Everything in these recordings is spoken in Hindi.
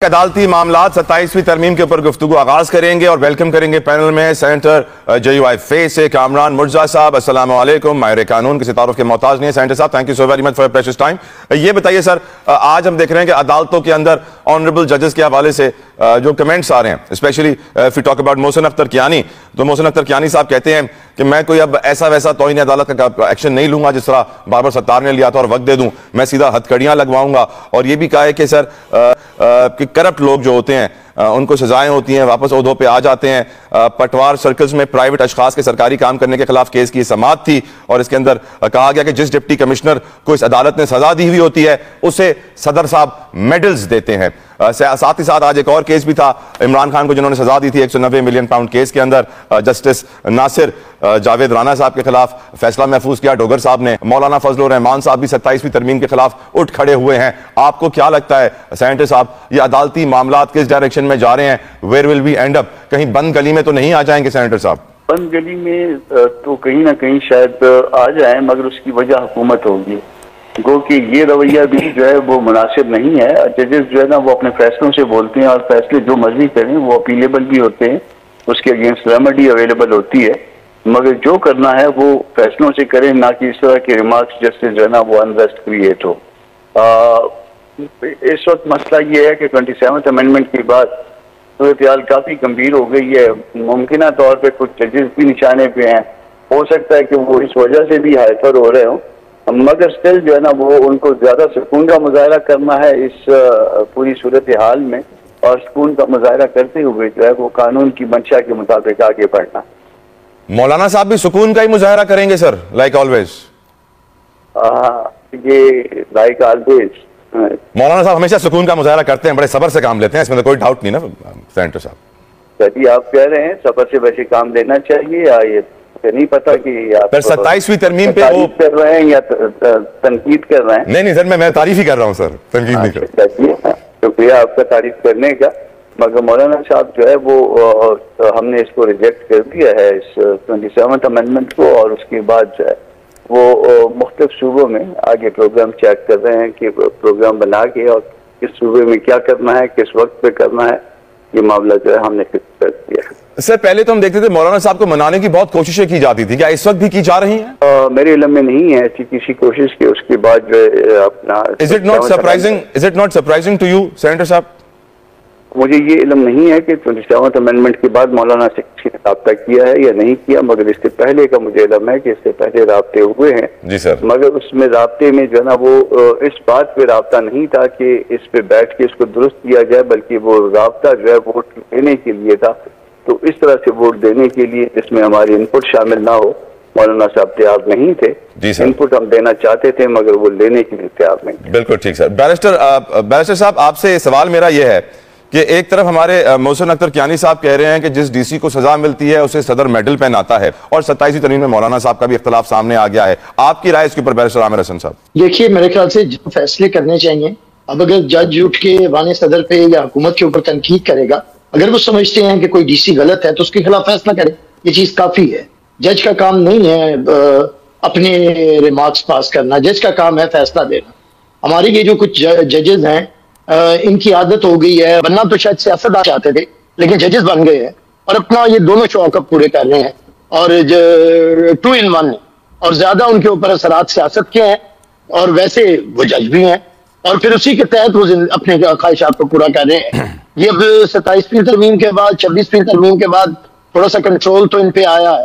अदालती मामलात 27वीं तरमीम के ऊपर गुफ्तगू आगाज करेंगे और वेलकम करेंगे पैनल में सेनेटर JUI फेस से कामरान मुर्जा साहब। अस्सलाम वालेकुम। माहिर कानून किसी तारुफ के मोहताज नहीं है। सेनेटर साहब, thank you so very much for precious time. ये बताइए सर, आज हम देख रहे हैं कि अदालतों के अंदर ऑनरेबल जजेस के हवाले से जो कमेंट्स आ रहे हैं, specially if you talk about Mohsin Akhtar Kiyani, तो मोहसिन अख्तर कियानी साहब कहते हैं कि मैं कोई अब ऐसा वैसा तौहीन अदालत का एक्शन नहीं लूंगा जिस तरह बाबर सत्तार ने लिया था और वक्त दे दूं, मैं सीधा हथकड़ियां लगवाऊंगा। और ये भी कहा है कि सर कि करप्ट लोग जो होते हैं उनको सजाएं होती हैं, वापस ओहदों पे आ जाते हैं। पटवार सर्कल्स में प्राइवेट अशखास के सरकारी काम करने के खिलाफ केस की समाअत थी और इसके अंदर कहा गया कि जिस डिप्टी कमिश्नर को इस अदालत ने सजा दी हुई होती है उसे सदर साहब मेडल्स देते हैं। साथ ही साथ आज एक और केस भी था इमरान खान को जिन्होंने सजा दी थी 190 मिलियन पाउंड केस के अंदर। जस्टिस नासिर जावेद राना साहब के खिलाफ फैसला महफूज किया डोगर साहब ने। मौलाना फजलुर रहमान साहब भी 27वीं तरमीम के खिलाफ उठ खड़े हुए हैं। आपको क्या लगता है सेनेटर साहब, ये अदालती मामलात किस डायरेक्शन में जा रहे हैं? Where will we end up? कहीं बंद गली में तो नहीं आ जाएंगे सेनेटर साहब? बंद गली में तो कहीं ना कहीं शायद आ जाए, मगर उसकी वजह हुकूमत होगी। गो कि ये रवैया भी जो है वो मुनासिब नहीं है। जजेस जो है ना वो अपने फैसलों से बोलते हैं और फैसले जो मर्जी करें वो अपीलेबल भी होते हैं, उसके अगेंस्ट रेमेडी अवेलेबल होती है, मगर जो करना है वो फैसलों से करें, ना कि इस तरह के रिमार्क्स जिससे जो है ना वो अनरेस्ट क्रिएट हो। इस वक्त मसला ये है कि 27th अमेंडमेंट के बाद सूरत हाल काफी गंभीर हो गई है। मुमकिन तौर पर कुछ जजेस भी निशाने पे हैं, हो सकता है कि वो इस वजह से भी हाइफर हो रहे हो, मगर स्टिल जो है ना वो उनको ज्यादा सुकून का मुजाहरा करना है इस पूरी सूरत हाल में, और सुकून का मुजाहरा करते हुए जो है वो कानून की मंशा के मुताबिक आगे बढ़ना। मौलाना साहब भी सुकून का ही मुजाहरा करेंगे सर, लाइक ऑलवेज? ये लाइक ऑलवेज मौलाना साहब हमेशा सुकून का मुजाहरा करते हैं, बड़े सब्र से काम लेते हैं, इसमें तो कोई डाउट नहीं ना सेनेटर साहब? यदि आप कह रहे हैं सब्र से वैसे काम लेना चाहिए, या ये नहीं पता कि आप 27वीं तरमीम पे वो कर रहे हैं या तनकीद कर रहे हैं? नहीं सर, मैं तारीफ ही कर रहा हूँ सर, तनकीद नहीं कर रहा। शुक्रिया आपका तारीफ करने का, मगर मौलाना साहब जो है वो हमने इसको रिजेक्ट कर दिया है इस 27th अमेंडमेंट को, और उसके बाद जो है वो मुख्तलिफ सूबों में आगे प्रोग्राम चेक कर रहे हैं कि प्रोग्राम बना के और किस सूबे में क्या करना है, किस वक्त पे करना है, ये मामला जो है हमने फिक्स कर दिया है। सर पहले तो हम देखते थे मौलाना साहब को मनाने की बहुत कोशिशें की जाती थी, क्या इस वक्त भी की जा रही हैं? मेरे इल्म में नहीं है ऐसी किसी कोशिश की। उसके बाद जो है अपना is it not surprising to you senator साहब? मुझे ये इल्म नहीं है कि 27th अमेंडमेंट के बाद मौलाना से किसी ने राब्ता किया है या नहीं किया, मगर इससे पहले का मुझे इल्म है कि इससे पहले राब्ते हुए हैं। जी सर। मगर उसमें राब्ते में जो है ना वो इस बात पे राब्ता नहीं था कि इस पे बैठ के इसको दुरुस्त किया जाए, बल्कि वो राब्ता जो है वोट देने के लिए था। तो इस तरह से वोट देने के लिए जिसमें हमारी इनपुट शामिल ना हो, मौलाना साहब तैयार नहीं थे। इनपुट हम देना चाहते थे मगर वो लेने के लिए तैयार नहीं। बिल्कुल ठीक सर। बैरिस्टर साहब, आपसे सवाल मेरा यह है कि एक तरफ हमारे मोहसिन अख्तर कियानी साहब कह रहे हैं कि जिस डीसी को सजा मिलती है उसे सदर मेडल पहनाता है, और 27वीं तरमीम में मौलाना साहब का भी इख्तलाफ सामने आ गया है। आपकी राय इसके ऊपर बैरिस्टर आमिर हसन साहब? देखिए, मेरे ख्याल से जो फैसले करने चाहिए, अब अगर जज उठ के वाने सदर पे या हुकूमत के ऊपर तनकीद करेगा, अगर वो समझते हैं कि कोई डीसी गलत है तो उसके खिलाफ फैसला करे, ये चीज काफी है। जज का काम नहीं है अपने रिमार्क्स पास करना, जज का काम है फैसला देना। हमारे ये जो कुछ जजेस हैं इनकी आदत हो गई है, बनना तो शायद सियासतदान चाहते थे लेकिन जजेस बन गए हैं और अपना ये दोनों शौक पूरे कर रहे हैं, और 2 in 1 है, और ज्यादा उनके ऊपर असरात सियासत के हैं और वैसे वो जज भी हैं, और फिर उसी के तहत वो अपने ख्वाहिशात को पूरा कर रहे हैं। ये अब 27वीं तरमीम के बाद, 26वीं तरमीम के बाद थोड़ा सा कंट्रोल तो इन पे आया है।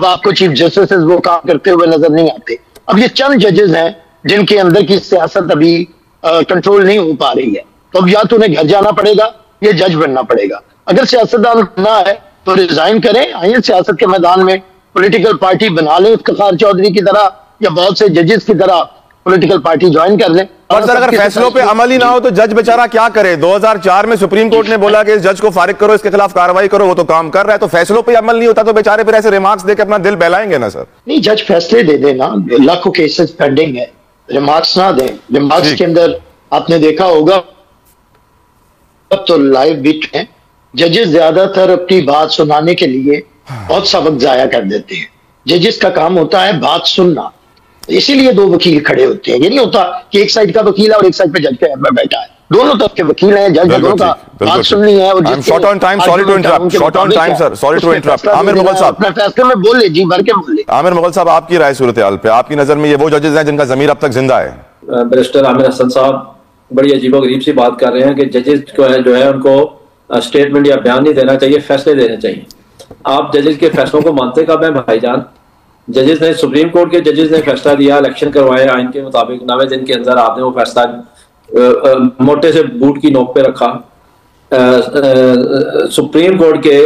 अब आपको चीफ जस्टिस वो काम करते हुए नजर नहीं आते। अब ये चंद जजेस हैं जिनके अंदर की सियासत अभी कंट्रोल नहीं हो पा रही है, तो अब या तो उन्हें घर जाना पड़ेगा या जज बनना पड़ेगा। अगर सियासतदान बनना है तो रिजाइन करें, आइए सियासत के मैदान में पॉलिटिकल पार्टी बना लें, इफ्तिखार चौधरी की तरह या बहुत से जजेस की तरह पॉलिटिकल पार्टी ज्वाइन कर लें। और सर अगर फैसलों पे अमल ही ना हो तो जज बेचारा क्या करे? 2004 में सुप्रीम कोर्ट ने बोला कि इस जज को फारिग करो, इसके खिलाफ कार्रवाई करो, वो तो काम कर रहा है। तो फैसलों पे अमल नहीं होता तो बेचारे फिर ऐसे रिमार्क्स देकर अपना दिल बहलाएंगे ना सर? नहीं, जज फैसले दे देना, लाखों केसेस पेंडिंग है, रिमार्क्स ना दें। रिमार्क्स के अंदर आपने देखा होगा तो लाइव बीट है, जजेस ज्यादातर अपनी बात सुनाने के लिए बहुत सा वक्त जाया कर देते हैं। जजेस का काम होता है बात सुनना, इसीलिए 2 वकील खड़े होते हैं। ये नहीं होता कि एक साइड का वकील है और एक साइड पे जज बैठा है। दोनों तरफ के वकील हैं, जज दोनों का बात सुननी है। और short on time, sorry to interrupt, short on time sir, sorry to interrupt. Aamir Mughal साहब अपने फैसले में बोले जी, भर के बोले। आमिर मुगल साहब, आपकी राय सूरत हाल पे, आपकी नजर में ये वो जजेस हैं जिनका जमीर अब तक जिंदा है? बैरिस्टर आमिर हसन साहब बड़ी अजीबोगरीब सी बात कर रहे हैं कि जजेस जो है उनको स्टेटमेंट या बयान नहीं देना चाहिए, फैसले देने चाहिए। आप जजेस के फैसलों को मानते कब हैं भाईजान? जजेस ने, सुप्रीम कोर्ट के जजेस ने फैसला दिया, इलेक्शन करवाए आइन के मुताबिक, 90 दिन के अंदर आपने वो फैसला मोटे से बूट की नोक पे रखा। सुप्रीम कोर्ट के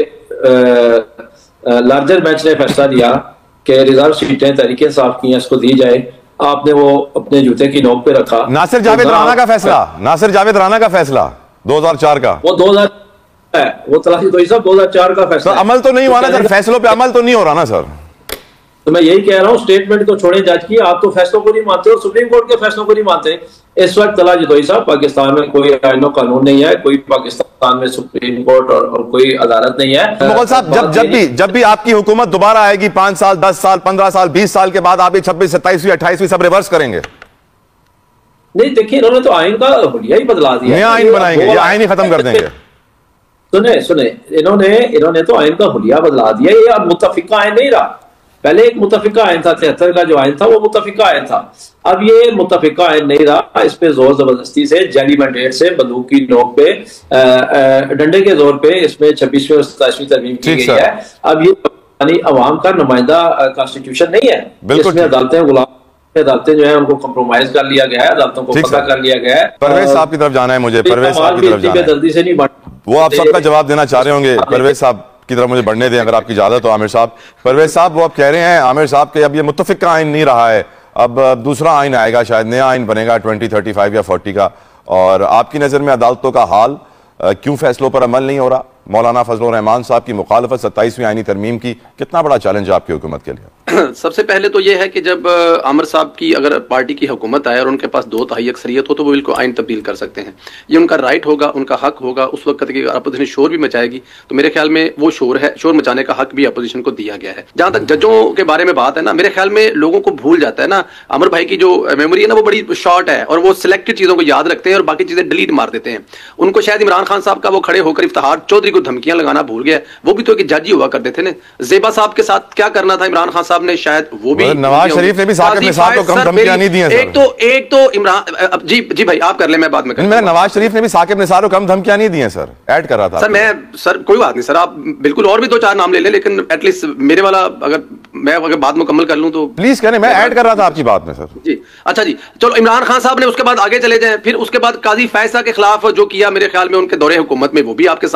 लार्जर बेंच ने फैसला दिया कि रिजर्व सीटें तहरीक इंसाफ की हैं, इसको दी जाए, आपने वो अपने जूते की नोक पे रखा। नासिर जावेद राना का फैसला, नासिर जावेद राना का फैसला 2004 का, वो 2000 है, वो तलाशी तो साहब 2004 का फैसला। तो अमल तो नहीं हुआ ना सर, फैसलों पे अमल तो नहीं हो रहा ना सर। तो मैं यही कह रहा हूँ, स्टेटमेंट को छोड़ें जज की, आप तो फैसलों को नहीं मानते हो, सुप्रीम कोर्ट के फैसलों को नहीं मानते। इस वक्त तला जदोई साहब, पाकिस्तान में कोई आईनो कानून नहीं है, कोई पाकिस्तान में सुप्रीम कोर्ट और कोई अदालत नहीं है। मुगल साहब, जब भी आपकी हुकूमत दोबारा आएगी 5 साल, 10 साल, 15 साल, 20 साल के बाद, आप 26, 27, 28 सब रिवर्स करेंगे? नहीं, देखिए इन्होंने तो आइन का हुलिया ही बदला दिया, नया आइन बनाएंगे या आइन ही खत्म कर देंगे? सुने, इन्होंने तो आइन का हुलिया बदला दिया। ये अब मुत्तफिका आइन नहीं रहा। पहले एक मुत्तफिका आइन था, 73 का जो आइन था वो मुत्तफिका आइन था। अब ये मुत्तफिका आइन नहीं रहा, इस पे जोर जबरदस्ती से, जाली मैंडेट से, बंदूक की नोक पे, डंडे के जोर पे इसमें 26वीं और 27वीं तरमीम की गई है। अब ये अवाम का नुमाइंदा कॉन्स्टिट्यूशन नहीं है, इसमें अदालतें अदालतें जो है उनको कंप्रोमाइज कर लिया गया है, अदालतों को पता कर लिया गया है। परवेज साहब की तरफ जाना है मुझे, परवेज साहब की तरफ जाना है। जल्दी से नहीं बढ़, वो आप सबका जवाब देना चाह रहे होंगे, परवेज साहब की तरफ मुझे बढ़ने दें अगर आपकी इजाजत हो। आमिर साहब, परवेज साहब वो आप कह रहे हैं आमिर साहब के अब ये मुत्तफिक का आइन नहीं रहा है, अब दूसरा आइन आएगा, शायद नया आइन बनेगा 20, 35 या 40 का, और आपकी नजर में अदालतों का हाल क्यों फैसलों पर अमल नहीं हो रहा? मौलाना फजलुर रहमान साहब की मुखालफत 27वीं आईनी तरमीम की कितना बड़ा चैलेंज है आपकी हुकूमत के लिए? सबसे पहले तो यह है कि जब आमिर साहब की अगर पार्टी की हुकूमत आए और उनके पास 2/3 अक्सरियत हो तो वो बिल्कुल आइन तब्दील कर सकते हैं। ये उनका राइट होगा, उनका हक होगा। उस वक्त की अपोजिशन शोर भी मचाएगी तो मेरे ख्याल में वो शोर मचाने का हक भी अपोजिशन को दिया गया है। जहां तक जजों के बारे में बात है ना, मेरे ख्याल में लोगों को भूल जाता है ना, आमिर भाई की जो मेमोरी है ना वो बड़ी शॉर्ट है और वो सिलेक्टेड चीजों को याद रखते हैं और बाकी चीजें डिलीट मार देते हैं। उनको शायद इमरान खान साहब का वो खड़े होकर इफ्तिखार चौधरी को धमकियां लगाना भूल गया, वो भी तो एक जज ही हुआ करते थे ना। ज़ेबा साहब के साथ क्या करना था इमरान खान साहब ने, शायद वो भी, नवाज शरीफ ने भी साकिब निसार को कम धमकियां नहीं दी हैं सर। एक तो इमरान जी भाई आप कर ले, मैं बाद में मैं नवाज शरीफ ने भी साकिब निसार को कम धमकियां नहीं दी हैं सर, ऐड कर रहा था सर कोई बात नहीं सर, आप बिल्कुल और भी 2-4 नाम ले लें, लेकिन एटलीस्ट मेरे वाला अगर बात मुकम्मल कर लूं तो प्लीज करें, मैं ऐड कर रहा था आपकी बात में सर जी। अच्छा जी, चलो इमरान खान साहब ने उसके बाद आगे चले जाएं, फिर उसके बाद काजी फैसला के खिलाफ जो किया मेरे ख्याल में उनके दौरे हुकूमत में वो भी आपके साथ